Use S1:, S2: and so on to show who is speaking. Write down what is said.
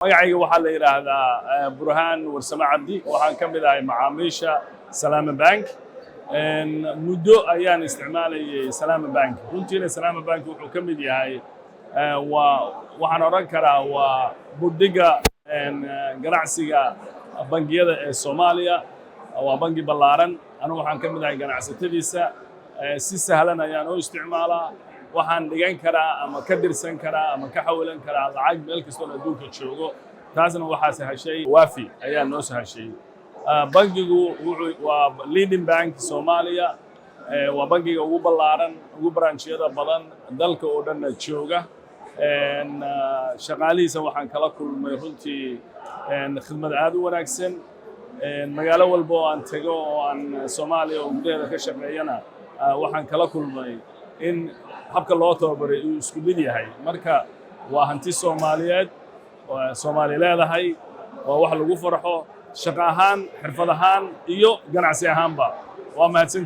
S1: magacayga waxaa la yiraahdaa Burhaan Warsame Cabdi waxaan ka mid ahay macaamiisha Salaama Bank muddo ayaan isticmaalayay Salaama Bank runtiina Salaama Bank wuxuu ka mid yahay waxaan oran karaa waa budiga ganacsiga bangiyada ee Soomaaliya waa bangi ballaaran anu waxaan ka mid ahay ganacsatadiisa si sahlan ayaan u isticmaalaa waxaan dhigan karaa ama ka dirsan karaa ama ka xawilan karaa lacag meel kasta oo adduunka joogo taasna waxaa sahashay Waafi ayaa noo sahashay bangigu waa leading bank Soomaaliya waa bangiga ugu ballaaran ugu branchiyada badan dalka oo dhan jooga shaqaalihiisa waxaan kala kulmay runtii khidmad aad u wanaagsan magaalo walba oo aan tago oo aan Soomaaliya oo gudaheeda ka shaqeeyana waxaan kala kulmay in habka loo tababaray uu isku mid yahay marka waa hanti Soomaaliyeed oo Soomaali leedahay waa wax lagu farxo shaqo ahaan xirfad ahaan iyo ganacsi ahaanba waa mahadsan